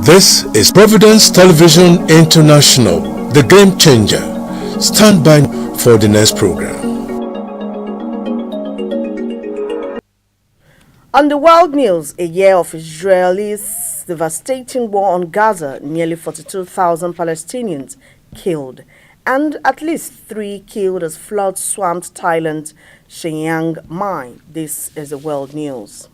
This is Providence Television International, the game changer. Stand by for the next program. On the world news, a year of Israelis' devastating war on Gaza, nearly 42,000 Palestinians killed, and at least 3 killed as floods swamped Thailand's Shenyang mine. This is the world news.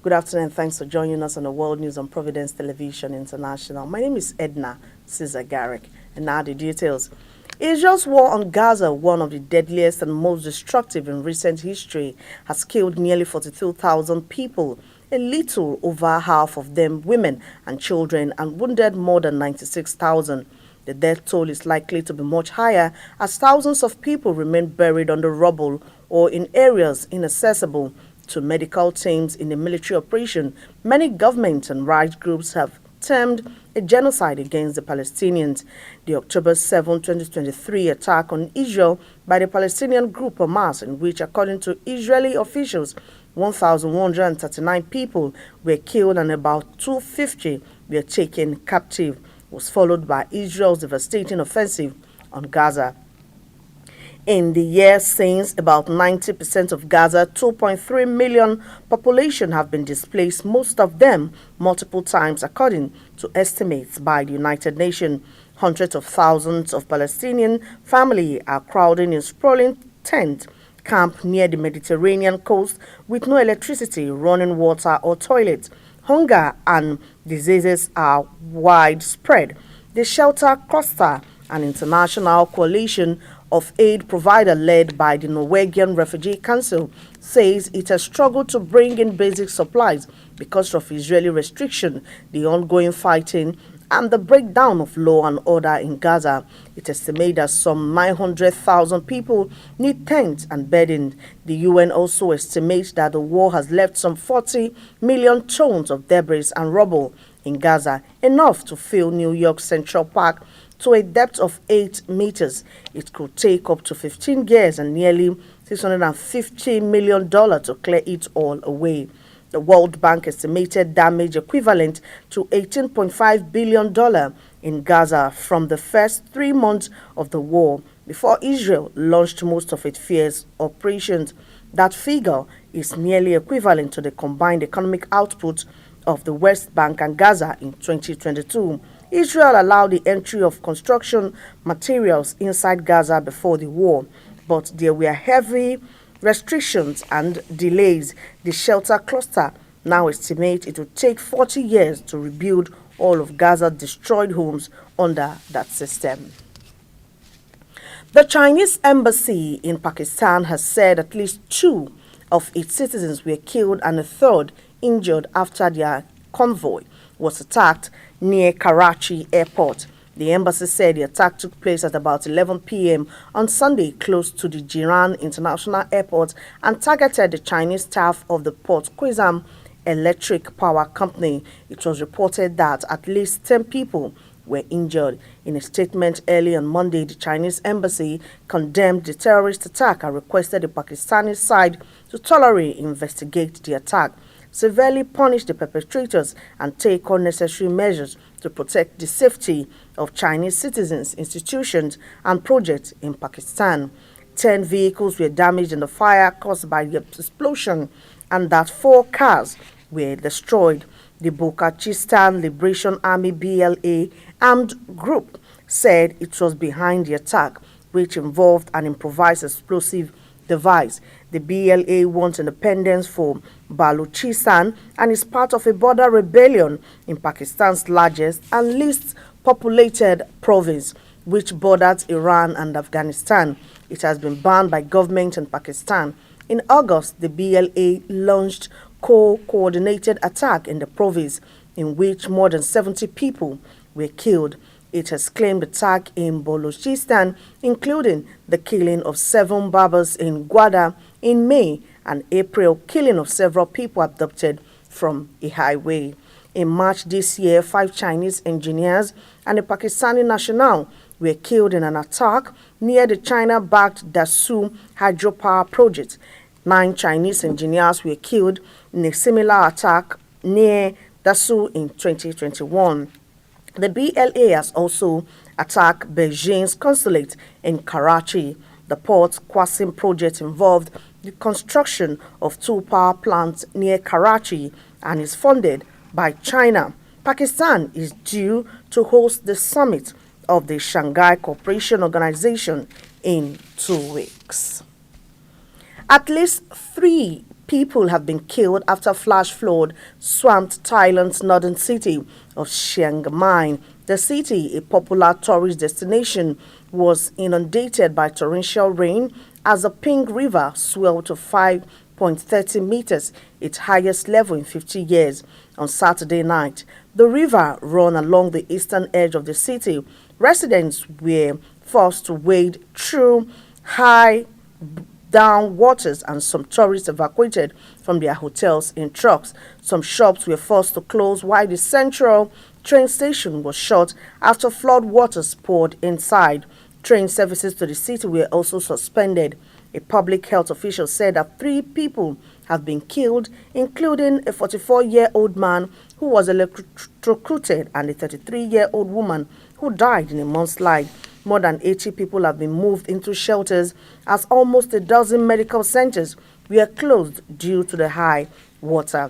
Good afternoon and thanks for joining us on the World News on Providence Television International. My name is Edna Cesar Garrick, and now the details. Israel's war on Gaza, one of the deadliest and most destructive in recent history, has killed nearly 42,000 people, a little over half of them women and children, and wounded more than 96,000. The death toll is likely to be much higher as thousands of people remain buried under rubble or in areas inaccessible to medical teams in a military operation many government and rights groups have termed a genocide against the Palestinians. The October 7, 2023 attack on Israel by the Palestinian group Hamas, in which, according to Israeli officials, 1,139 people were killed and about 250 were taken captive, was followed by Israel's devastating offensive on Gaza. In the year since, about 90% of Gaza's 2.3 million population have been displaced, most of them multiple times, according to estimates by the United Nations. Hundreds of thousands of Palestinian families are crowding in sprawling tent camp near the Mediterranean coast with no electricity, running water or toilets. Hunger and diseases are widespread. The Shelter Cluster, an international coalition of aid provider led by the Norwegian Refugee Council, says it has struggled to bring in basic supplies because of Israeli restriction, the ongoing fighting, and the breakdown of law and order in Gaza. It estimates that some 900,000 people need tents and bedding. The UN also estimates that the war has left some 40 million tons of debris and rubble in Gaza, enough to fill New York Central Park to a depth of 8 meters. It could take up to 15 years and nearly $650 million to clear it all away. The World Bank estimated damage equivalent to $18.5 billion in Gaza from the first 3 months of the war before Israel launched most of its fierce operations. That figure is nearly equivalent to the combined economic output of the West Bank and Gaza in 2022. Israel allowed the entry of construction materials inside Gaza before the war, but there were heavy restrictions and delays. The Shelter Cluster now estimates it would take 40 years to rebuild all of Gaza's destroyed homes under that system. The Chinese embassy in Pakistan has said at least 2 of its citizens were killed and a third injured after their convoy was attacked near Karachi airport. The embassy said the attack took place at about 11 p.m. on Sunday close to the Jiran International Airport and targeted the Chinese staff of the Port Qasim Electric Power Company. It was reported that at least 10 people were injured. In a statement early on Monday, the Chinese embassy condemned the terrorist attack and requested the Pakistani side to thoroughly investigate the attack, severely punish the perpetrators, and take all necessary measures to protect the safety of Chinese citizens, institutions, and projects in Pakistan. 10 vehicles were damaged in the fire caused by the explosion, and that 4 cars were destroyed. The Balochistan Liberation Army BLA armed group said it was behind the attack, which involved an improvised explosive device. The BLA wants independence for Balochistan and is part of a border rebellion in Pakistan's largest and least populated province, which borders Iran and Afghanistan. It has been banned by government in Pakistan. In August, the BLA launched coordinated attack in the province in which more than 70 people were killed. It has claimed attack in Balochistan, including the killing of 7 barbers in Gwada in May and April, killing of several people abducted from a highway. In March this year, 5 Chinese engineers and a Pakistani national were killed in an attack near the China-backed Dasu hydropower project. 9 Chinese engineers were killed in a similar attack near Dasu in 2021. The BLA has also attacked Beijing's consulate in Karachi. The Port Qasim project involved the construction of 2 power plants near Karachi and is funded by China. Pakistan is due to host the summit of the Shanghai Cooperation Organization in 2 weeks. At least 3 people have been killed after flash flood swamped Thailand's northern city of Chiang Mai. The city, a popular tourist destination, was inundated by torrential rain as the Ping River swelled to 5.30 meters, its highest level in 50 years, on Saturday night. The river ran along the eastern edge of the city. Residents were forced to wade through high down waters, and some tourists evacuated from their hotels in trucks. Some shops were forced to close while the central train station was shut after flood waters poured inside. Train services to the city were also suspended. A public health official said that 3 people have been killed, including a 44-year-old man who was electrocuted and a 33-year-old woman who died in a mudslide. More than 80 people have been moved into shelters as almost a dozen medical centers were closed due to the high water.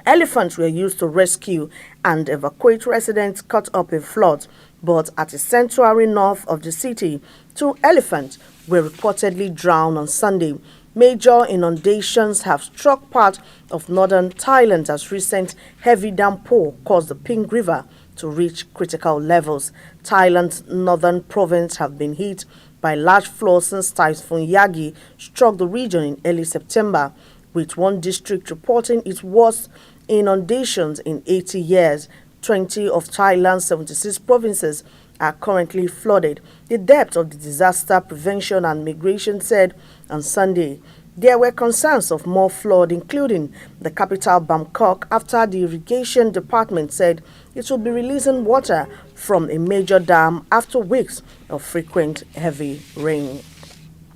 Elephants were used to rescue and evacuate residents caught up in floods, but at a sanctuary north of the city, 2 elephants were reportedly drowned on Sunday. Major inundations have struck part of northern Thailand as recent heavy downpour caused the Ping River to reach critical levels. Thailand's northern province have been hit by large floods since Typhoon Yagi struck the region in early September, with one district reporting its worst inundations in 80 years. 20 of Thailand's 76 provinces are currently flooded. The depth of the Disaster Prevention and Migration said on Sunday there were concerns of more flood, including the capital Bangkok, after the irrigation department said it will be releasing water from a major dam after weeks of frequent heavy rain.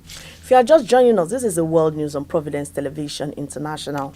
If you are just joining us, this is the World News on Providence Television International.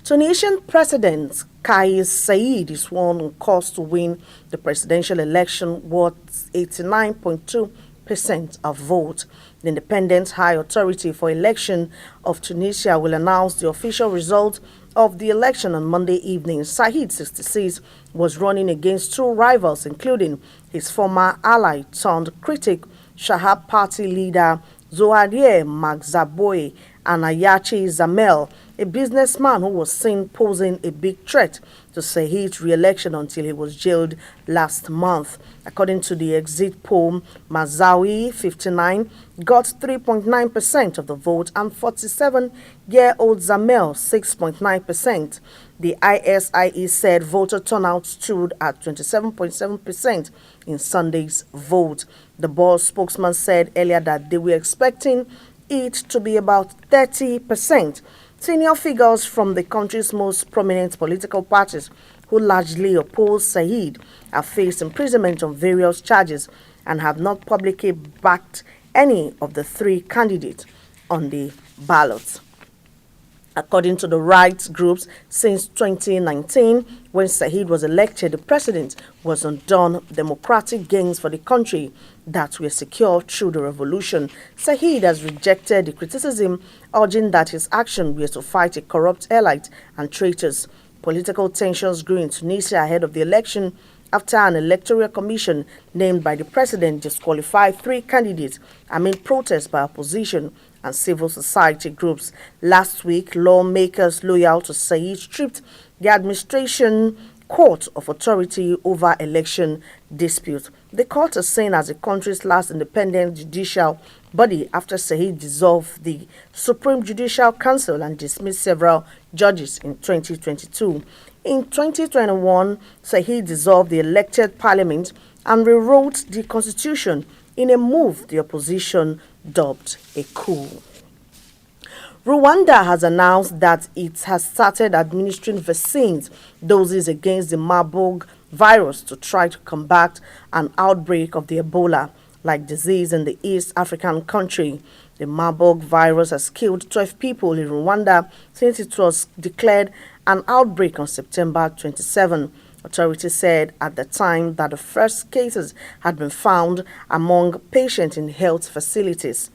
Tunisian President Kais Saied is sworn on course to win the presidential election worth 89.2% of vote. The Independent High Authority for Election of Tunisia will announce the official result of the election on Monday evening. Said, 66, was running against 2 rivals, including his former ally turned critic, Shahab Party leader Zoharieh Magzaboue, and Ayachi Zamel, a businessman who was seen posing a big threat to Said's re-election until he was jailed last month. According to the exit poll, Mazawi, 59, got 3.9% of the vote and 47-year-old Zamel, 6.9%. The ISIE said voter turnout stood at 27.7% in Sunday's vote. The board's spokesman said earlier that they were expecting it to be about 30%. Senior figures from the country's most prominent political parties, who largely oppose Said, have faced imprisonment on various charges and have not publicly backed any of the 3 candidates on the ballot. According to the rights groups, since 2019, when Said was elected, the president was undone democratic gains for the country that were secured through the revolution. Said has rejected the criticism, urging that his action was to fight a corrupt elite and traitors. Political tensions grew in Tunisia ahead of the election after an electoral commission named by the president disqualified 3 candidates amid protests by opposition and civil society groups. Last week, lawmakers loyal to Said stripped the administration court of authority over election dispute. The court is seen as the country's last independent judicial body after Said dissolved the Supreme Judicial Council and dismissed several judges in 2022. In 2021, Said dissolved the elected parliament and rewrote the constitution in a move the opposition dubbed a coup. Rwanda has announced that it has started administering vaccines doses against the Marburg virus to try to combat an outbreak of the Ebola-like disease in the East African country. The Marburg virus has killed 12 people in Rwanda since it was declared an outbreak on September 27. Authorities said at the time that the first cases had been found among patients in health facilities.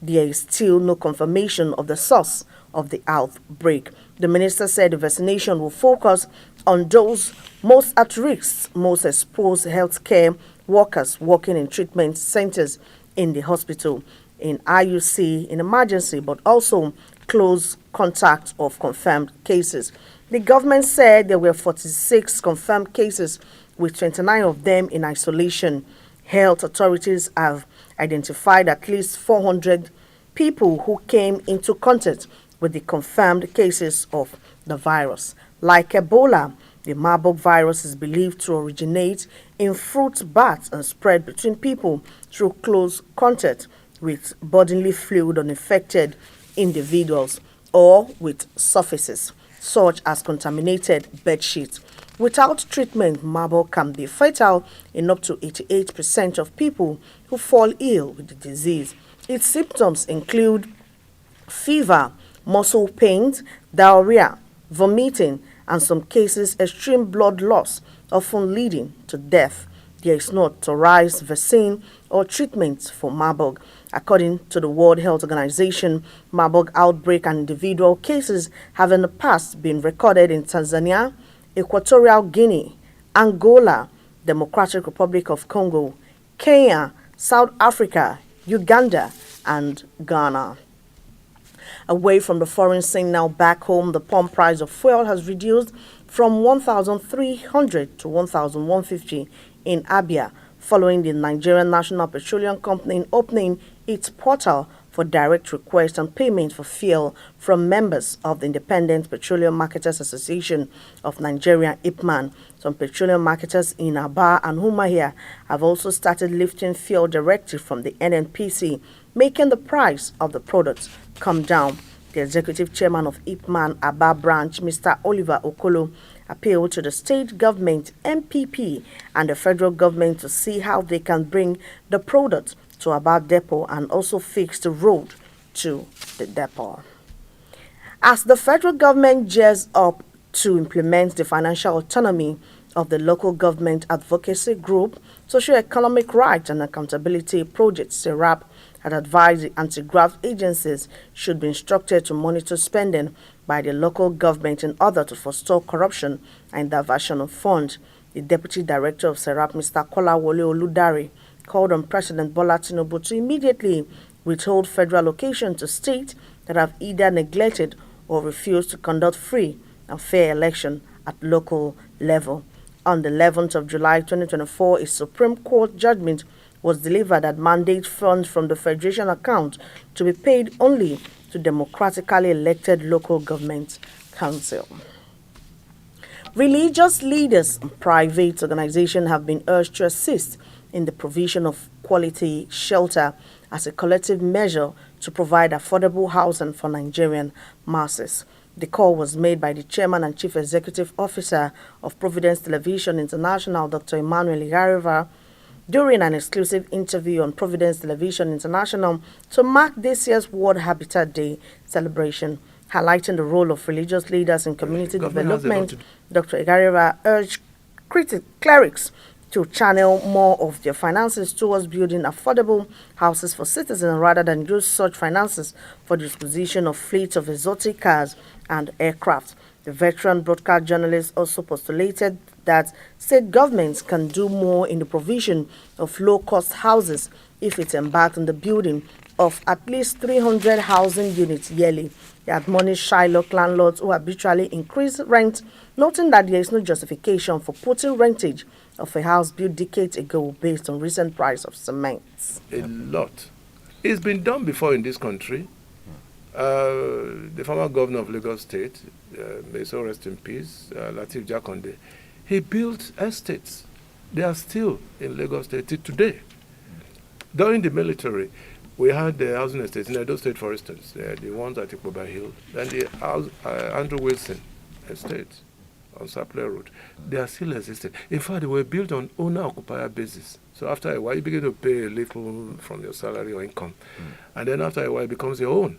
There is still no confirmation of the source of the outbreak. The minister said the vaccination will focus on those most at risk, most exposed healthcare workers working in treatment centers in the hospital, in IUC, in emergency, but also close contact of confirmed cases. The government said there were 46 confirmed cases, with 29 of them in isolation. Health authorities have identified at least 400 people who came into contact with the confirmed cases of the virus. Like Ebola, the Marburg virus is believed to originate in fruit bats and spread between people through close contact with bodily fluid on infected individuals or with surfaces such as contaminated bed sheets. Without treatment, Marburg can be fatal in up to 88% of people who fall ill with the disease. Its symptoms include fever, muscle pains, diarrhea, vomiting, and some cases extreme blood loss, often leading to death. There is no authorized vaccine or treatment for Marburg. According to the World Health Organization, Marburg outbreak and individual cases have in the past been recorded in Tanzania, Equatorial Guinea, Angola, Democratic Republic of Congo, Kenya, South Africa, Uganda, and Ghana. Away from the foreign scene, now back home, the pump price of fuel has reduced from 1,300 to 1,150 in Abia, following the Nigerian National Petroleum Company opening its portal for direct request and payment for fuel from members of the Independent Petroleum Marketers Association of Nigeria, IPMAN. Some petroleum marketers in Aba and Umuahia have also started lifting fuel directly from the NNPC, making the price of the products come down. The executive chairman of IPMAN Aba branch, Mr. Oliver Okolo, appealed to the state government, MPP, and the federal government to see how they can bring the product to Aba depot and also fix the road to the depot. As the federal government gears up to implement the financial autonomy of the local government advocacy group, Socio-Economic Rights and Accountability Project, SERAP, had advised the anti-graft agencies should be instructed to monitor spending by the local government in order to forestall corruption and diversion of funds. The Deputy Director of SERAP, Mr. Kolawole Oludare, called on President Bola Tinubu to immediately withhold federal allocation to states that have either neglected or refused to conduct free and fair election at local level. On the 11th of July 2024, a Supreme Court judgment was delivered that mandates funds from the Federation account to be paid only to democratically elected local government council. Religious leaders and private organizations have been urged to assist in the provision of quality shelter as a collective measure to provide affordable housing for Nigerian masses. The call was made by the Chairman and Chief Executive Officer of Providence Television International, Dr. Emmanuel Igariva, during an exclusive interview on Providence Television International to mark this year's World Habitat Day celebration. Highlighting the role of religious leaders in community development, Dr. Igariva urged clerics to channel more of their finances towards building affordable houses for citizens rather than use such finances for the disposition of fleets of exotic cars and aircraft. The veteran broadcast journalist also postulated that state governments can do more in the provision of low-cost houses if it embarked on the building of at least 300 housing units yearly. They admonished Shylock landlords who habitually increase rent, noting that there is no justification for putting rentage of a house built decades ago based on recent price of cement. A lot. It's been done before in this country. The former governor of Lagos State, may so rest in peace, Lateef Jakonde, he built estates. They are still in Lagos State today. During the military, we had the housing estates in Edo State, for instance, the ones at Ikpoba Hill, then the Andrew Wilson estate on Sapler Road. They are still existing. In fact, they were built on owner-occupier basis. So after a while, you begin to pay a little from your salary or income. And then after a while, it becomes your own.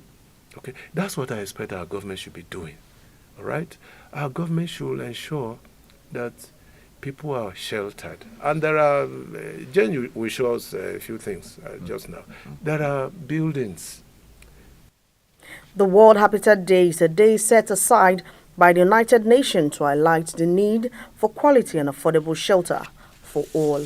Okay, that's what I expect our government should be doing. All right? Our government should ensure that people are sheltered. And there are, Jen will show us a few things just now. There are buildings. The World Habitat Day is a day set aside by the United Nations to highlight the need for quality and affordable shelter for all.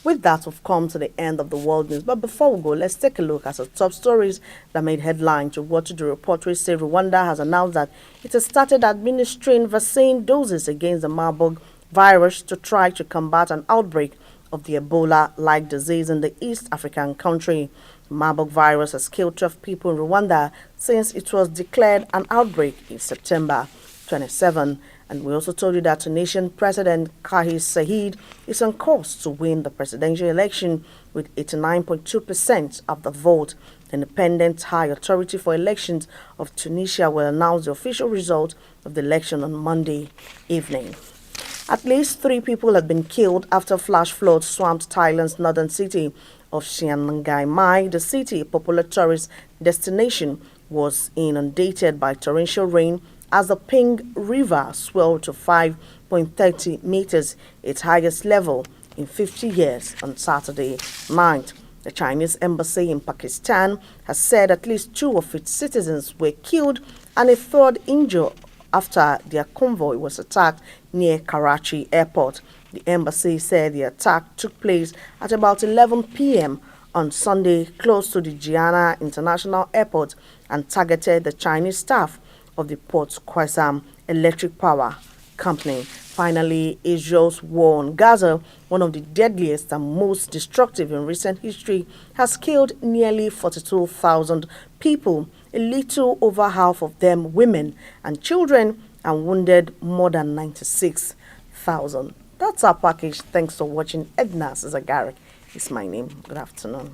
With that, we've come to the end of the world news. But before we go, let's take a look at the top stories that made headlines. To watch the report, which say Rwanda has announced that it has started administering vaccine doses against the Marburg virus to try to combat an outbreak of the Ebola-like disease in the East African country. The Marburg virus has killed 12 people in Rwanda since it was declared an outbreak in September 27. And we also told you that Tunisian President Kais Saied is on course to win the presidential election with 89.2% of the vote. The Independent High Authority for Elections of Tunisia will announce the official result of the election on Monday evening. At least 3 people have been killed after flash floods swamped Thailand's northern city of Chiang Mai. The city, a popular tourist destination, was inundated by torrential rain as the Ping River swelled to 5.30 meters, its highest level in 50 years, on Saturday night. The Chinese embassy in Pakistan has said at least 2 of its citizens were killed and a 3rd injured after their convoy was attacked near Karachi airport. The embassy said the attack took place at about 11 p.m. on Sunday close to the Jiana International Airport and targeted the Chinese staff of the port's Qassam Electric Power Company. Finally, Israel's war on Gaza, one of the deadliest and most destructive in recent history, has killed nearly 42,000 people, a little over half of them women and children, and wounded more than 96,000. That's our package. Thanks for watching. Edna Zagaric is my name. Good afternoon.